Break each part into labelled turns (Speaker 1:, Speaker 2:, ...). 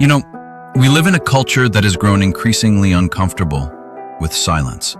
Speaker 1: You know, we live in a culture that has grown increasingly uncomfortable with silence,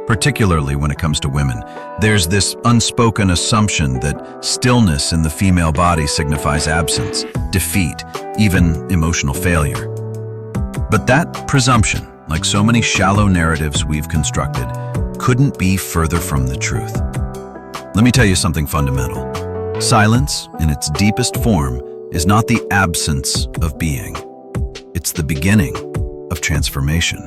Speaker 1: particularly when it comes to women. There's this unspoken assumption that stillness in the female body signifies absence, defeat, even emotional failure. But that presumption, like so many shallow narratives we've constructed, couldn't be further from the truth. Let me tell you something fundamental. Silence, in its deepest form, is not the absence of being. It's the beginning of transformation.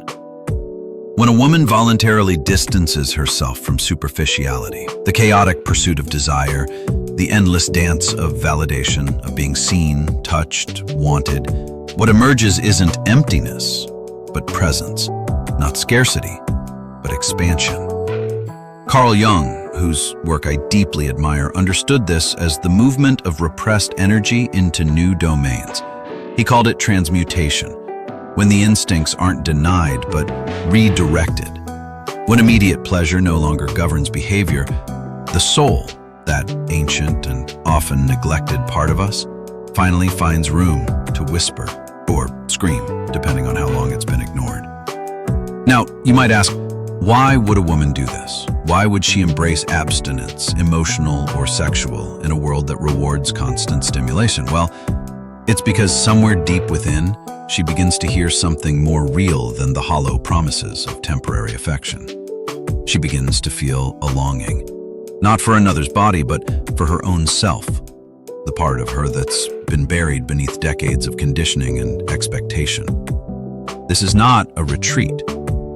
Speaker 1: When a woman voluntarily distances herself from superficiality, the chaotic pursuit of desire, the endless dance of validation, of being seen, touched, wanted, what emerges isn't emptiness, but presence, not scarcity, but expansion. Carl Jung, whose work I deeply admire, understood this as the movement of repressed energy into new domains. He called it transmutation, when the instincts aren't denied but redirected. When immediate pleasure no longer governs behavior, the soul, that ancient and often neglected part of us, finally finds room to whisper or scream, depending on how long it's been ignored. Now, you might ask, why would a woman do this? Why would she embrace abstinence, emotional or sexual, in a world that rewards constant stimulation? Well, it's because somewhere deep within, she begins to hear something more real than the hollow promises of temporary affection. She begins to feel a longing, not for another's body, but for her own self, the part of her that's been buried beneath decades of conditioning and expectation. This is not a retreat,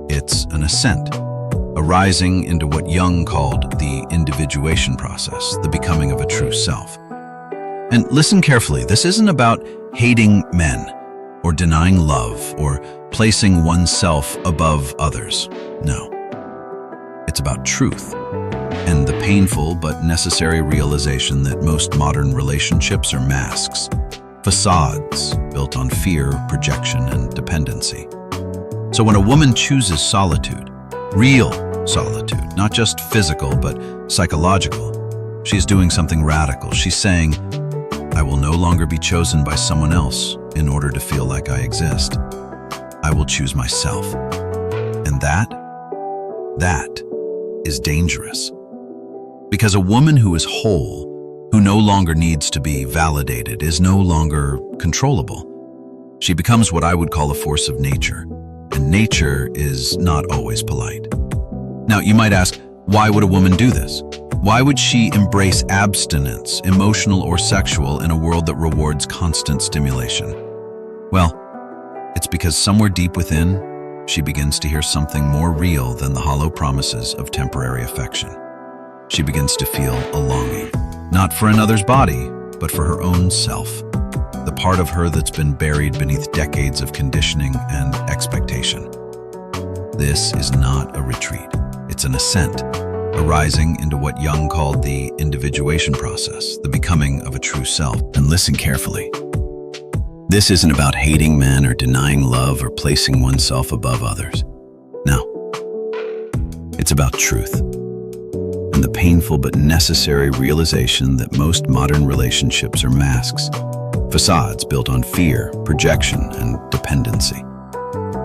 Speaker 1: it's an ascent, a rising into what Jung called the individuation process, the becoming of a true self. And listen carefully, this isn't about hating men, or denying love, or placing oneself above others. No. It's about truth, and the painful but necessary realization that most modern relationships are masks, facades built on fear, projection, and dependency. So when a woman chooses solitude, real solitude, not just physical but psychological, she's doing something radical. She's saying, I will no longer be chosen by someone else in order to feel like I exist. I will choose myself. And that is dangerous. Because a woman who is whole, who no longer needs to be validated, is no longer controllable. She becomes what I would call a force of nature, and nature is not always polite. Now, you might ask, why would a woman do this? Why would she embrace abstinence, emotional or sexual, in a world that rewards constant stimulation? Well, it's because somewhere deep within, she begins to hear something more real than the hollow promises of temporary affection. She begins to feel a longing, not for another's body, but for her own self, the part of her that's been buried beneath decades of conditioning and expectation. This is not a retreat, it's an ascent, a rising into what Jung called the individuation process, the becoming of a true self. And listen carefully. This isn't about hating men or denying love or placing oneself above others. No. It's about truth and the painful but necessary realization that most modern relationships are masks, facades built on fear, projection, and dependency.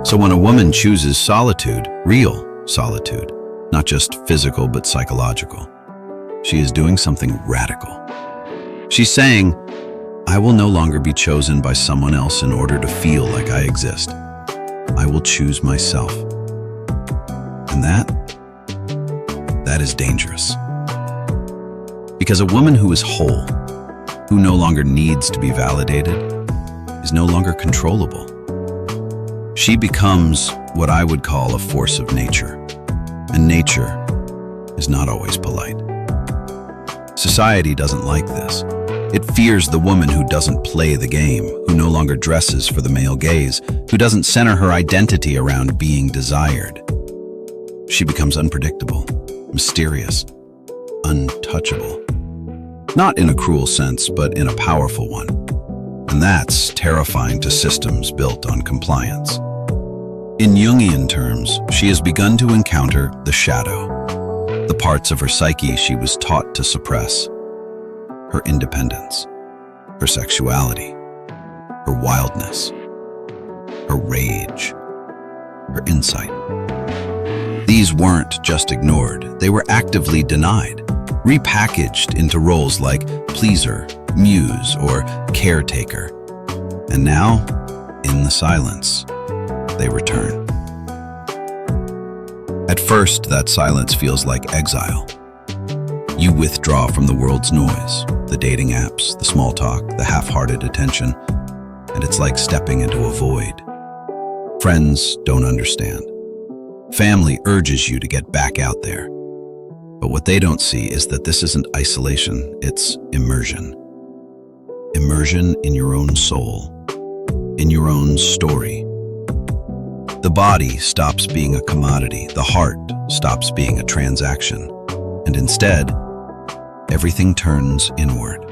Speaker 1: So when a woman chooses solitude, real solitude, not just physical but psychological, she is doing something radical. She's saying, I will no longer be chosen by someone else in order to feel like I exist. I will choose myself. And that is dangerous. Because a woman who is whole, who no longer needs to be validated, is no longer controllable. She becomes what I would call a force of nature. And nature is not always polite. Society doesn't like this. It fears the woman who doesn't play the game, who no longer dresses for the male gaze, who doesn't center her identity around being desired. She becomes unpredictable, mysterious, untouchable. Not in a cruel sense, but in a powerful one. And that's terrifying to systems built on compliance. In Jungian terms, she has begun to encounter the shadow, the parts of her psyche she was taught to suppress, her independence, her sexuality, her wildness, rage, her insight. These weren't just ignored, they were actively denied, repackaged into roles like pleaser, muse, or caretaker. And now, in the silence, they return. At first, that silence feels like exile. You withdraw from the world's noise, the dating apps, the small talk, the half-hearted attention, and it's like stepping into a void. Friends don't understand. Family urges you to get back out there. But what they don't see is that this isn't isolation, it's immersion. Immersion in your own soul, in your own story. The body stops being a commodity, the heart stops being a transaction, and instead, everything turns inward,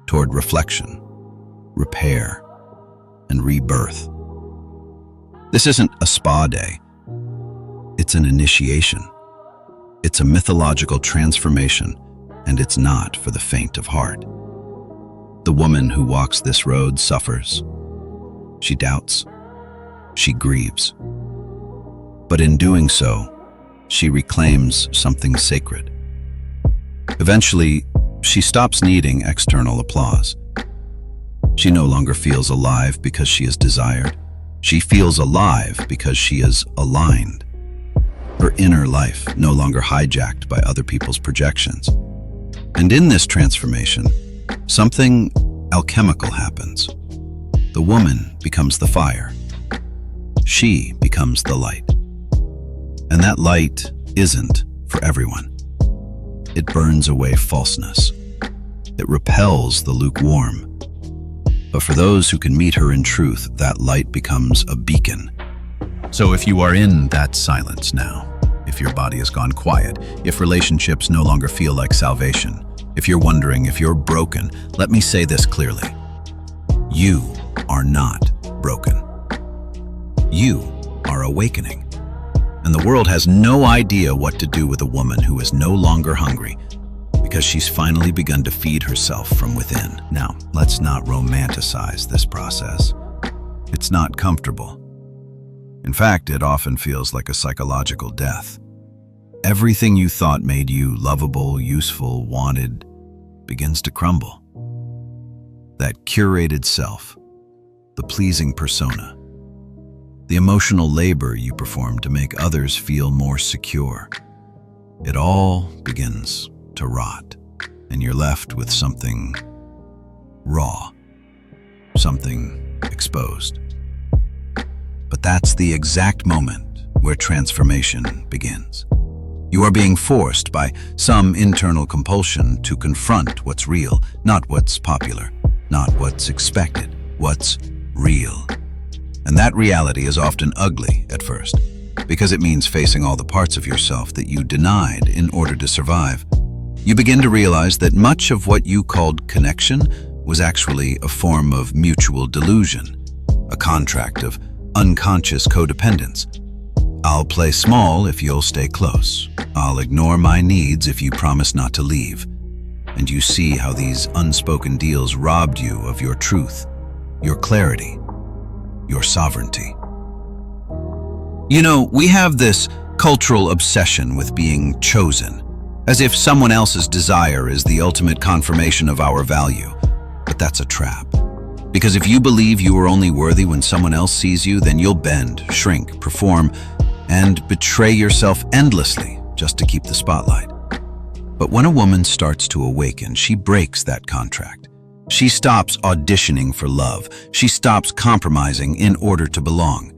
Speaker 1: toward reflection, repair, and rebirth. This isn't a spa day. It's an initiation. It's a mythological transformation, and it's not for the faint of heart. The woman who walks this road suffers. She doubts. She grieves. But in doing so, she reclaims something sacred. Eventually, she stops needing external applause. She no longer feels alive because she is desired. She feels alive because she is aligned. Her inner life no longer hijacked by other people's projections. And in this transformation, something alchemical happens. The woman becomes the fire. She becomes the light. And that light isn't for everyone. It burns away falseness. It repels the lukewarm. But for those who can meet her in truth, that light becomes a beacon. So if you are in that silence now, if your body has gone quiet, if relationships no longer feel like salvation, if you're wondering if you're broken, let me say this clearly. You are not broken. You are awakening. And the world has no idea what to do with a woman who is no longer hungry because she's finally begun to feed herself from within. Now, let's not romanticize this process. It's not comfortable. In fact, it often feels like a psychological death. Everything you thought made you lovable, useful, wanted, begins to crumble. That curated self, the pleasing persona, the emotional labor you perform to make others feel more secure, it all begins to rot, and you're left with something raw, something exposed. But that's the exact moment where transformation begins. You are being forced by some internal compulsion to confront what's real, not what's popular, not what's expected, what's real. And that reality is often ugly at first, because it means facing all the parts of yourself that you denied in order to survive. You begin to realize that much of what you called connection was actually a form of mutual delusion, a contract of unconscious codependence. I'll play small if you'll stay close. I'll ignore my needs if you promise not to leave. And you see how these unspoken deals robbed you of your truth, your clarity, your sovereignty. You know, we have this cultural obsession with being chosen, as if someone else's desire is the ultimate confirmation of our value. But that's a trap. Because if you believe you are only worthy when someone else sees you, then you'll bend, shrink, perform, and betray yourself endlessly just to keep the spotlight. But when a woman starts to awaken, she breaks that contract. She stops auditioning for love. She stops compromising in order to belong.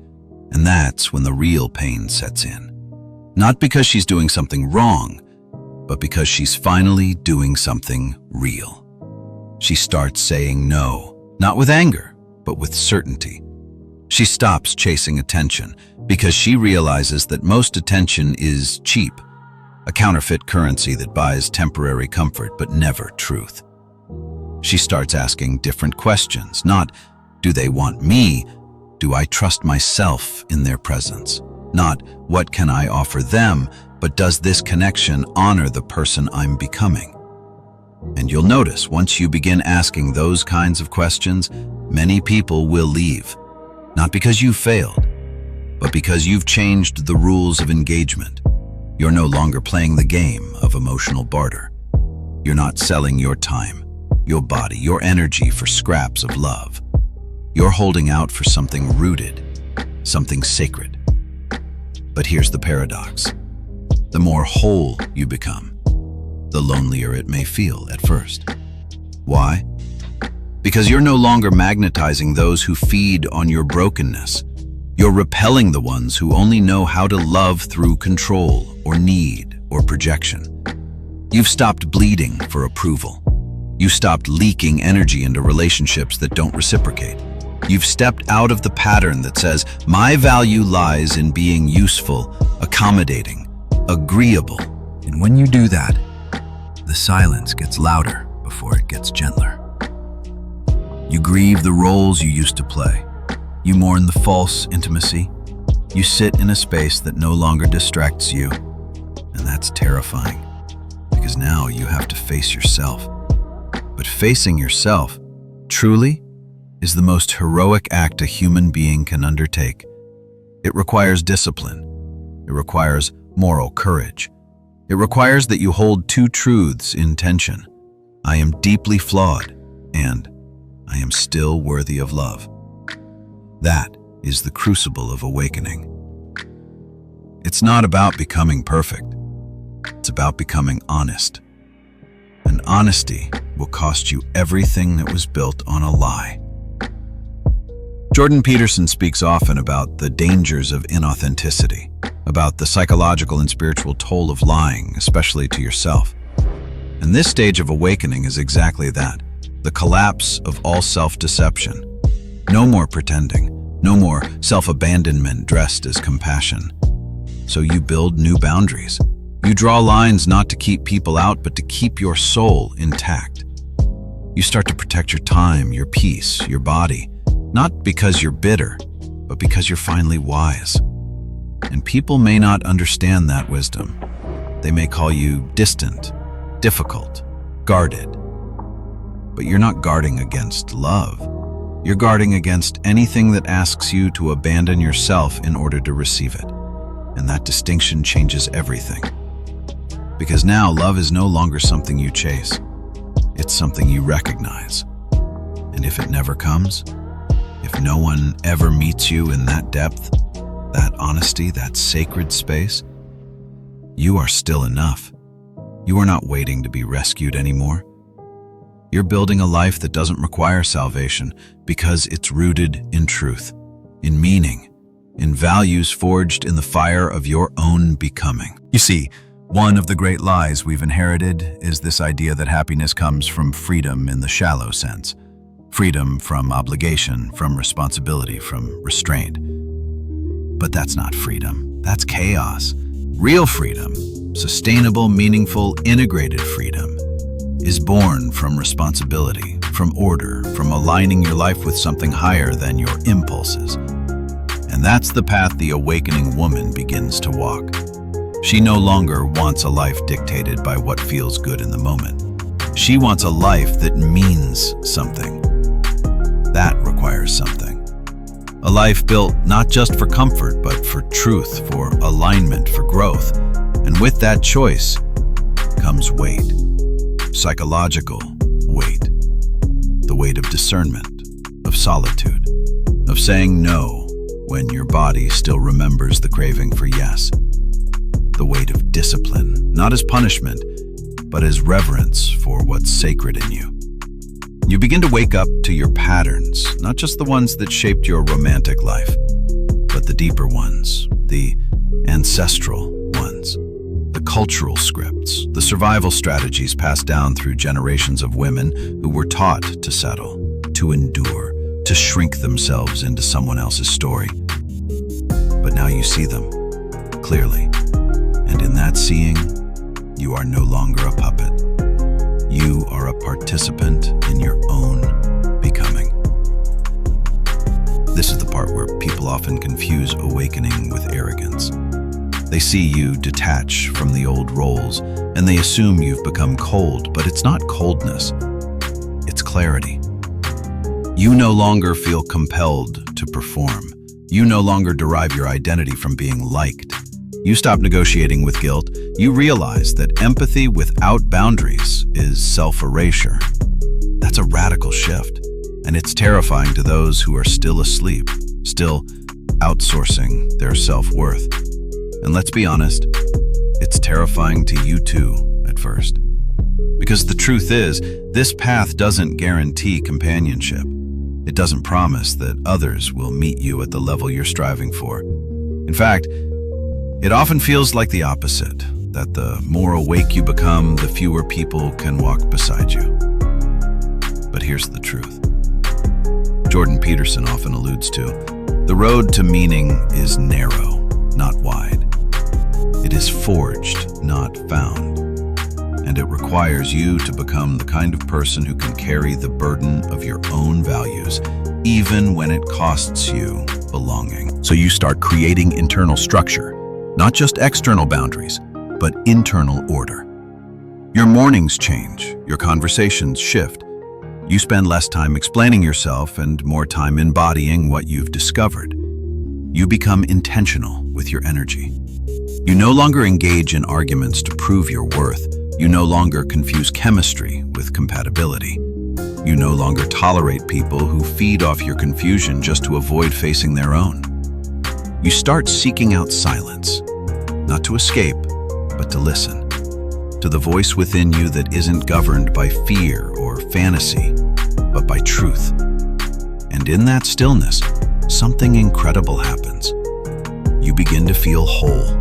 Speaker 1: And that's when the real pain sets in. Not because she's doing something wrong, but because she's finally doing something real. She starts saying no, not with anger, but with certainty. She stops chasing attention because she realizes that most attention is cheap, a counterfeit currency that buys temporary comfort but never truth. She starts asking different questions, not, do they want me? Do I trust myself in their presence? Not, what can I offer them? But does this connection honor the person I'm becoming? And you'll notice once you begin asking those kinds of questions, many people will leave. Not because you failed, but because you've changed the rules of engagement. You're no longer playing the game of emotional barter. You're not selling your time, your body, your energy for scraps of love. You're holding out for something rooted, something sacred. But here's the paradox. The more whole you become, the lonelier it may feel at first. Why? Because you're no longer magnetizing those who feed on your brokenness. You're repelling the ones who only know how to love through control or need or projection. You've stopped bleeding for approval. You stopped leaking energy into relationships that don't reciprocate. You've stepped out of the pattern that says, my value lies in being useful, accommodating, agreeable. And when you do that, the silence gets louder before it gets gentler. You grieve the roles you used to play. You mourn the false intimacy. You sit in a space that no longer distracts you. And that's terrifying, because now you have to face yourself. But facing yourself, truly, is the most heroic act a human being can undertake. It requires discipline. It requires moral courage. It requires that you hold two truths in tension. I am deeply flawed, and I am still worthy of love. That is the crucible of awakening. It's not about becoming perfect. It's about becoming honest. And honesty will cost you everything that was built on a lie. Jordan Peterson speaks often about the dangers of inauthenticity, about the psychological and spiritual toll of lying, especially to yourself. And this stage of awakening is exactly that, the collapse of all self-deception. No more pretending, no more self-abandonment dressed as compassion. So you build new boundaries. You draw lines not to keep people out, but to keep your soul intact. You start to protect your time, your peace, your body, not because you're bitter, but because you're finally wise. And people may not understand that wisdom. They may call you distant, difficult, guarded. But you're not guarding against love. You're guarding against anything that asks you to abandon yourself in order to receive it. And that distinction changes everything. Because now love is no longer something you chase. It's something you recognize. And if it never comes, if no one ever meets you in that depth, that honesty, that sacred space, you are still enough. You are not waiting to be rescued anymore. You're building a life that doesn't require salvation because it's rooted in truth, in meaning, in values forged in the fire of your own becoming. You see, one of the great lies we've inherited is this idea that happiness comes from freedom in the shallow sense. Freedom from obligation, from responsibility, from restraint. But that's not freedom. That's chaos. Real freedom, sustainable, meaningful, integrated freedom, is born from responsibility, from order, from aligning your life with something higher than your impulses. And that's the path the awakening woman begins to walk. She no longer wants a life dictated by what feels good in the moment. She wants a life that means something. That requires something. A life built not just for comfort, but for truth, for alignment, for growth. And with that choice comes weight. Psychological weight. The weight of discernment, of solitude, of saying no when your body still remembers the craving for yes. The weight of discipline, not as punishment, but as reverence for what's sacred in you. You begin to wake up to your patterns, not just the ones that shaped your romantic life, but the deeper ones, the ancestral ones, the cultural scripts, the survival strategies passed down through generations of women who were taught to settle, to endure, to shrink themselves into someone else's story. But now you see them clearly, and in that seeing, you are no longer a puppet. You are a participant in your own becoming. This is the part where people often confuse awakening with arrogance. They see you detach from the old roles, and they assume you've become cold, but it's not coldness, it's clarity. You no longer feel compelled to perform. You no longer derive your identity from being liked. You stop negotiating with guilt. You realize that empathy without boundaries is self-erasure. That's a radical shift, and it's terrifying to those who are still asleep, still outsourcing their self-worth. And let's be honest, it's terrifying to you too at first. Because the truth is, this path doesn't guarantee companionship. It doesn't promise that others will meet you at the level you're striving for. In fact, it often feels like the opposite, that the more awake you become, the fewer people can walk beside you. But here's the truth. Jordan Peterson often alludes to, the road to meaning is narrow, not wide. It is forged, not found. And it requires you to become the kind of person who can carry the burden of your own values, even when it costs you belonging. So you start creating internal structure, not just external boundaries, but internal order. Your mornings change, your conversations shift. You spend less time explaining yourself and more time embodying what you've discovered. You become intentional with your energy. You no longer engage in arguments to prove your worth. You no longer confuse chemistry with compatibility. You no longer tolerate people who feed off your confusion just to avoid facing their own. You start seeking out silence, not to escape, but to listen, to the voice within you that isn't governed by fear or fantasy, but by truth. And in that stillness, something incredible happens. You begin to feel whole.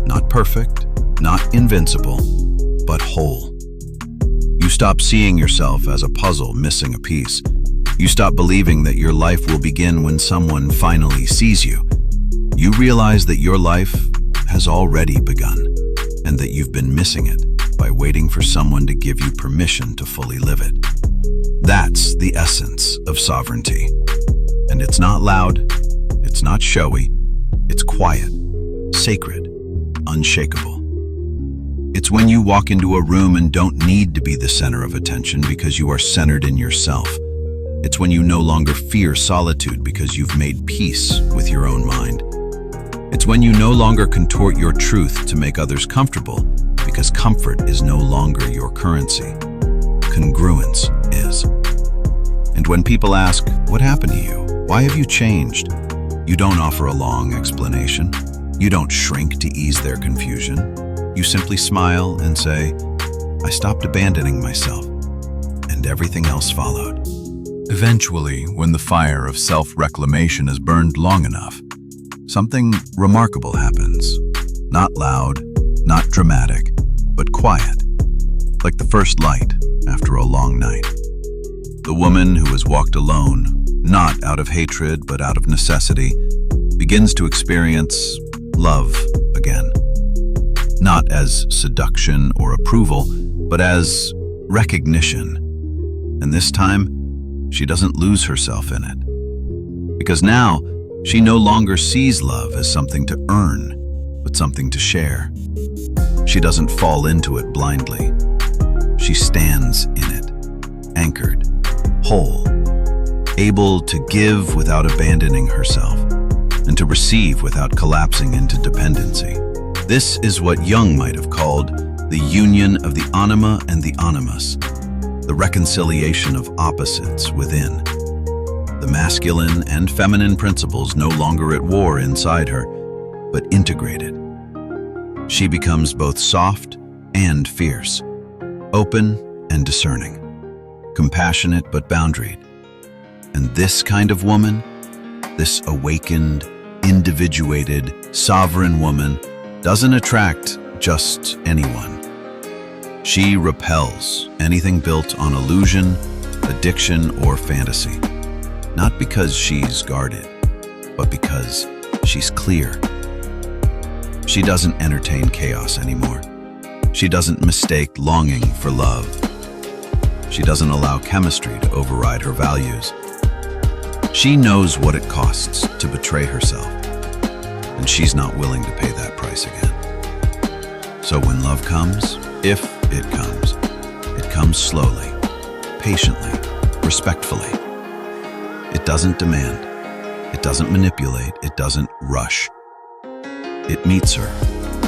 Speaker 1: Not perfect, not invincible, but whole. You stop seeing yourself as a puzzle missing a piece. You stop believing that your life will begin when someone finally sees you. You realize that your life has already begun, and that you've been missing it by waiting for someone to give you permission to fully live it. That's the essence of sovereignty. And it's not loud, it's not showy, it's quiet, sacred, unshakable. It's when you walk into a room and don't need to be the center of attention because you are centered in yourself. It's when you no longer fear solitude because you've made peace with your own mind. It's when you no longer contort your truth to make others comfortable because comfort is no longer your currency. Congruence is. And when people ask, what happened to you? Why have you changed? You don't offer a long explanation. You don't shrink to ease their confusion. You simply smile and say, I stopped abandoning myself, and everything else followed. Eventually, when the fire of self-reclamation is burned long enough, something remarkable happens. Not loud, not dramatic, but quiet, like the first light after a long night. The woman who has walked alone, not out of hatred but out of necessity, begins to experience love again. Not as seduction or approval, but as recognition. And this time, she doesn't lose herself in it. Because now, she no longer sees love as something to earn, but something to share. She doesn't fall into it blindly. She stands in it, anchored, whole, able to give without abandoning herself, and to receive without collapsing into dependency. This is what Jung might have called the union of the anima and the animus, the reconciliation of opposites within. The masculine and feminine principles no longer at war inside her, but integrated. She becomes both soft and fierce, open and discerning, compassionate but boundaried. And this kind of woman, this awakened, individuated, sovereign woman, doesn't attract just anyone. She repels anything built on illusion, addiction, or fantasy. Not because she's guarded, but because she's clear. She doesn't entertain chaos anymore. She doesn't mistake longing for love. She doesn't allow chemistry to override her values. She knows what it costs to betray herself, and she's not willing to pay that price again. So when love comes, if it comes slowly, patiently, respectfully. It doesn't demand. It doesn't manipulate. It doesn't rush. It meets her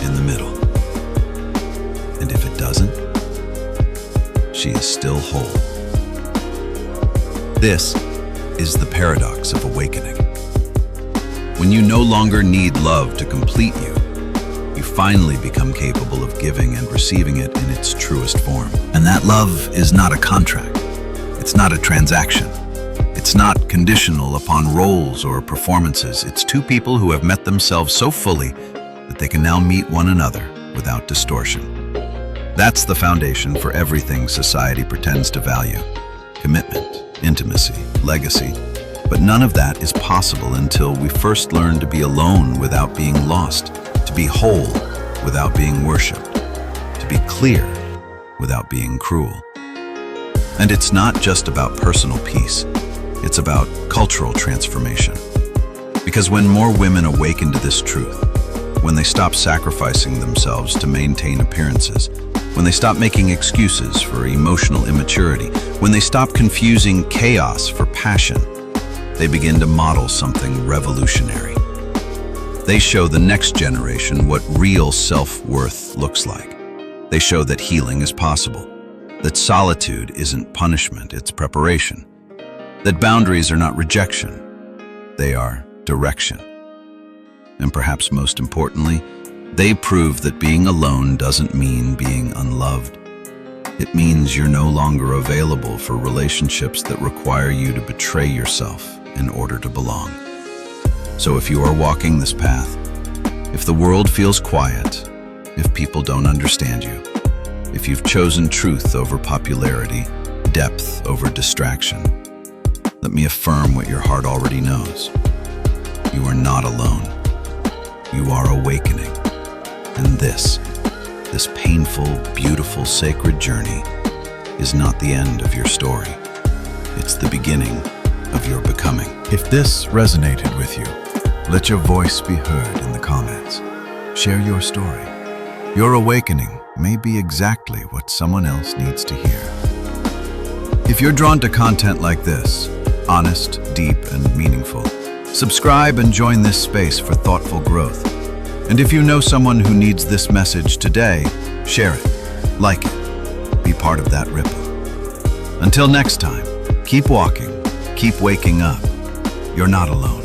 Speaker 1: in the middle. And if it doesn't, she is still whole. This is the paradox of awakening. When you no longer need love to complete you, you finally become capable of giving and receiving it in its truest form. And that love is not a contract. It's not a transaction. It's not conditional upon roles or performances. It's two people who have met themselves so fully that they can now meet one another without distortion. That's the foundation for everything society pretends to value: commitment, intimacy, legacy. But none of that is possible until we first learn to be alone without being lost, to be whole without being worshipped, to be clear without being cruel. And it's not just about personal peace. It's about cultural transformation. Because when more women awaken to this truth, when they stop sacrificing themselves to maintain appearances, when they stop making excuses for emotional immaturity, when they stop confusing chaos for passion, they begin to model something revolutionary. They show the next generation what real self-worth looks like. They show that healing is possible, that solitude isn't punishment, it's preparation, that boundaries are not rejection, they are direction. And perhaps most importantly, they prove that being alone doesn't mean being unloved. It means you're no longer available for relationships that require you to betray yourself in order to belong. So if you are walking this path, if the world feels quiet, if people don't understand you, if you've chosen truth over popularity, depth over distraction, let me affirm what your heart already knows. You are not alone. You are awakening. And this painful, beautiful, sacred journey is not the end of your story. It's the beginning of your becoming. If this resonated with you, let your voice be heard in the comments. Share your story. Your awakening may be exactly what someone else needs to hear. If you're drawn to content like this, honest, deep, and meaningful, subscribe and join this space for thoughtful growth. And if you know someone who needs this message today, share it, like it, be part of that ripple. Until next time, keep walking, keep waking up. You're not alone.